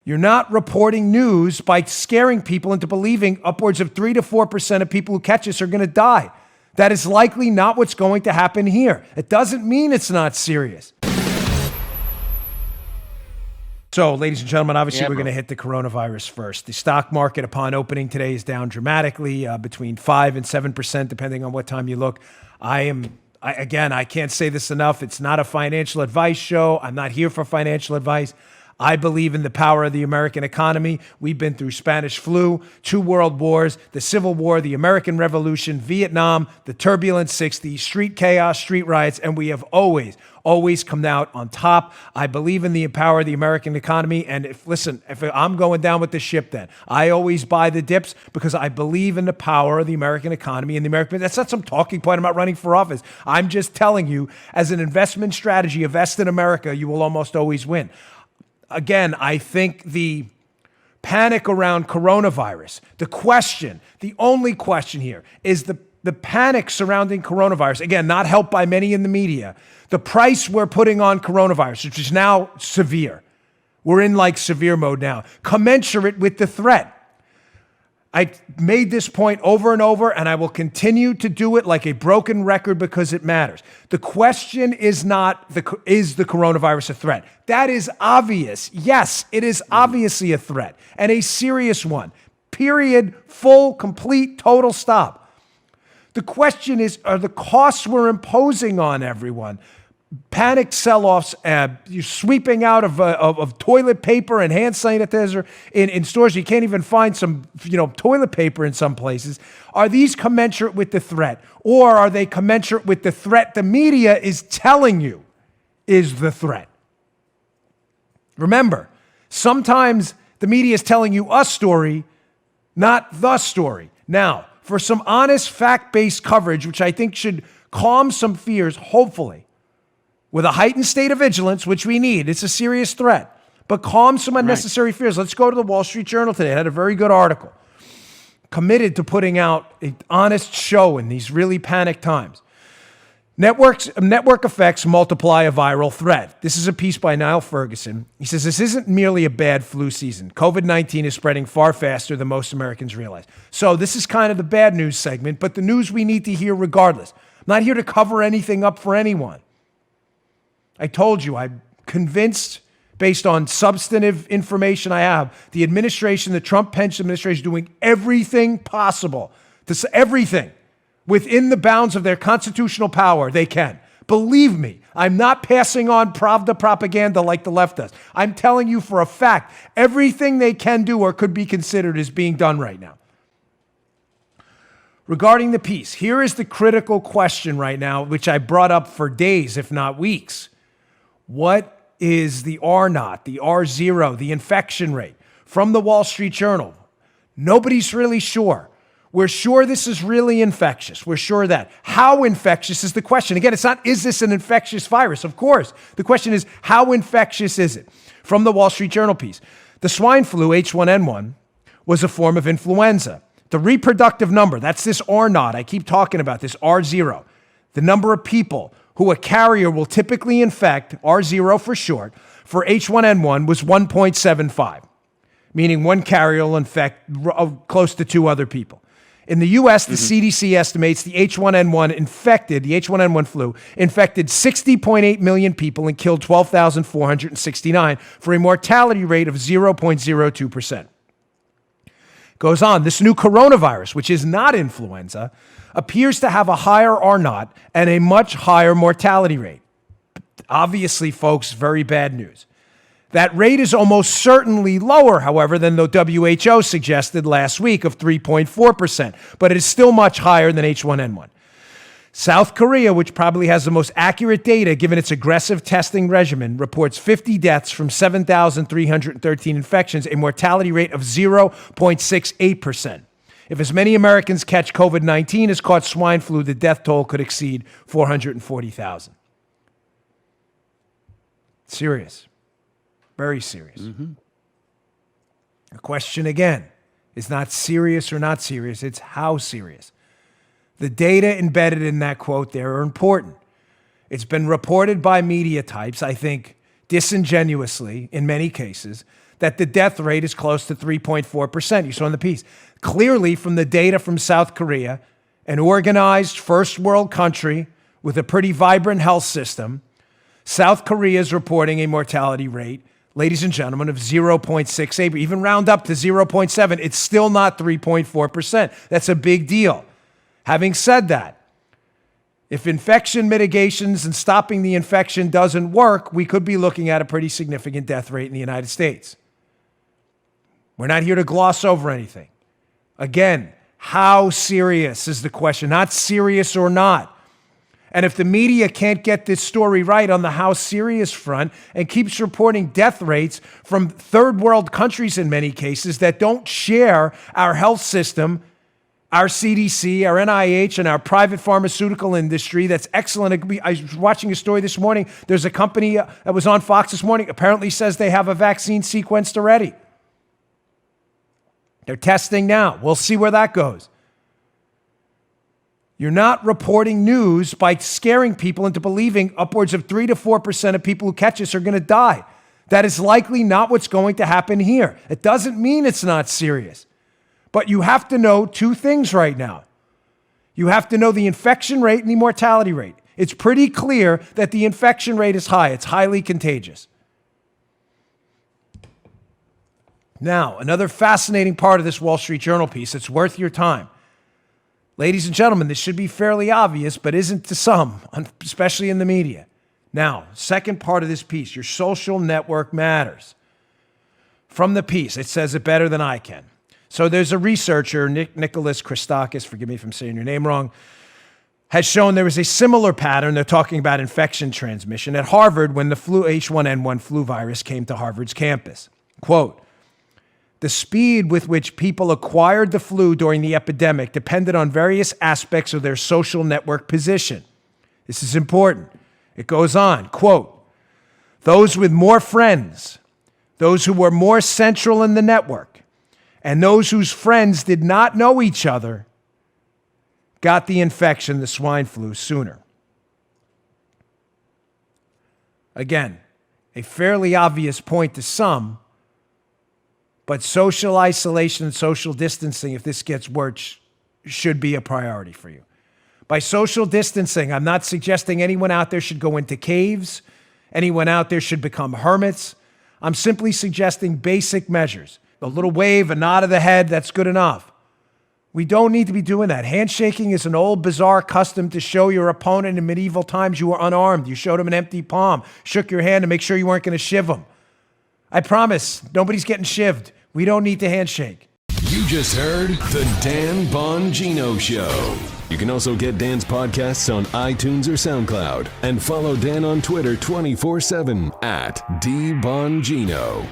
You're not reporting news by scaring people into believing upwards of 3 to 4% of people who catch this are going to die. That is likely not what's going to happen here. It doesn't mean it's not serious. So, ladies and gentlemen, obviously we're going to hit the coronavirus first. The stock market upon opening today is down dramatically, between 5 and 7%, depending on what time you look. I can't say this enough. It's not a financial advice show. I'm not here for financial advice. I believe in the power of the American economy. We've been through Spanish flu, 2 world wars, the Civil War, the American Revolution, Vietnam, the turbulent 60s, street chaos, street riots, and we have always come out on top. I believe in the power of the American economy. And if I'm going down with the ship, then I always buy the dips because I believe in the power of the American economy and the American. That's not some talking point. I'm not running for office. I'm just telling you, as an investment strategy, invest in America, you will almost always win. Again, I think the panic around coronavirus, the only question here is the panic surrounding coronavirus, again, not helped by many in the media, the price we're putting on coronavirus, which is now severe. We're in like severe mode now, commensurate with the threat. I made this point over and over, and I will continue to do it like a broken record because it matters. The question is not, is the coronavirus a threat? That is obvious. Yes, it is obviously a threat, and a serious one. Period. Full, complete, total stop. The question is, are the costs we're imposing on everyone, panic sell-offs, you're sweeping out of toilet paper and hand sanitizer in stores. You can't even find some, toilet paper in some places. Are these commensurate with the threat? Or are they commensurate with the threat the media is telling you is the threat? Remember, sometimes the media is telling you a story, not the story. Now, for some honest, fact-based coverage, which I think should calm some fears, hopefully, with a heightened state of vigilance, which we need. It's a serious threat. But calm some unnecessary fears. Let's go to the Wall Street Journal today. It had a very good article. Committed to putting out an honest show in these really panicked times. Network effects multiply a viral threat. This is a piece by Niall Ferguson. He says, this isn't merely a bad flu season. COVID-19 is spreading far faster than most Americans realize. So this is kind of the bad news segment, but the news we need to hear regardless. I'm not here to cover anything up for anyone. I told you, I'm convinced, based on substantive information I have, the administration, the Trump-Pence administration, is doing everything possible, everything within the bounds of their constitutional power they can. Believe me, I'm not passing on Pravda propaganda like the left does. I'm telling you for a fact, everything they can do or could be considered is being done right now. Regarding the piece, here is the critical question right now, which I brought up for days, if not weeks. What is the R0, the R0, the infection rate? From the Wall Street Journal, nobody's really sure. We're sure this is really infectious. We're sure that. How infectious is the question? Again, it's not, is this an infectious virus? Of course. The question is, how infectious is it? From the Wall Street Journal piece, the swine flu, H1N1, was a form of influenza. The reproductive number, that's this R0, I keep talking about this R0, the number of people who a carrier will typically infect, R0 for short, for H1N1 was 1.75, meaning one carrier will infect close to 2 other people. In the U.S., the CDC estimates the H1N1 flu infected 60.8 million people and killed 12,469 for a mortality rate of 0.02%. Goes on, this new coronavirus, which is not influenza, appears to have a higher R0 and a much higher mortality rate. Obviously, folks, very bad news. That rate is almost certainly lower, however, than the WHO suggested last week of 3.4%, but it is still much higher than H1N1. South Korea, which probably has the most accurate data given its aggressive testing regimen, reports 50 deaths from 7,313 infections, a mortality rate of 0.68%. If as many Americans catch COVID-19 as caught swine flu, the death toll could exceed 440,000. Serious. Very serious. The question, again, is not serious or not serious. It's how serious. The data embedded in that quote there are important. It's been reported by media types, I think disingenuously in many cases, that the death rate is close to 3.4%. You saw in the piece. Clearly, from the data from South Korea, an organized first world country with a pretty vibrant health system, South Korea is reporting a mortality rate, ladies and gentlemen, of 0.68. Even round up to 0.7, it's still not 3.4%. That's a big deal. Having said that, if infection mitigations and stopping the infection doesn't work, we could be looking at a pretty significant death rate in the United States. We're not here to gloss over anything. Again, how serious is the question? Not serious or not. And if the media can't get this story right on the how serious front and keeps reporting death rates from third world countries in many cases that don't share our health system, our CDC, our NIH, and our private pharmaceutical industry, that's excellent. I was watching a story this morning. There's a company that was on Fox this morning, apparently says they have a vaccine sequenced already. They're testing now. We'll see where that goes. You're not reporting news by scaring people into believing upwards of 3 to 4% of people who catch this are going to die. That is likely not what's going to happen here. It doesn't mean it's not serious. But you have to know two things right now. You have to know the infection rate and the mortality rate. It's pretty clear that the infection rate is high. It's highly contagious. Now, another fascinating part of this Wall Street Journal piece that's worth your time. Ladies and gentlemen, this should be fairly obvious, but isn't to some, especially in the media. Now, second part of this piece, your social network matters. From the piece, it says it better than I can. So there's a researcher, Nicholas Christakis, forgive me if I'm saying your name wrong, has shown there was a similar pattern. They're talking about infection transmission at Harvard when the H1N1 flu virus came to Harvard's campus. Quote, the speed with which people acquired the flu during the epidemic depended on various aspects of their social network position. This is important. It goes on, quote, those with more friends, those who were more central in the network, and those whose friends did not know each other got the infection, the swine flu, sooner. Again, a fairly obvious point to some, but social isolation and social distancing, if this gets worse, should be a priority for you. By social distancing, I'm not suggesting anyone out there should go into caves, anyone out there should become hermits. I'm simply suggesting basic measures. A little wave, a nod of the head, that's good enough. We don't need to be doing that. Handshaking is an old, bizarre custom to show your opponent in medieval times you were unarmed. You showed him an empty palm, shook your hand to make sure you weren't going to shiv him. I promise, nobody's getting shivved. We don't need to handshake. You just heard The Dan Bongino Show. You can also get Dan's podcasts on iTunes or SoundCloud. And follow Dan on Twitter 24/7 @DBongino.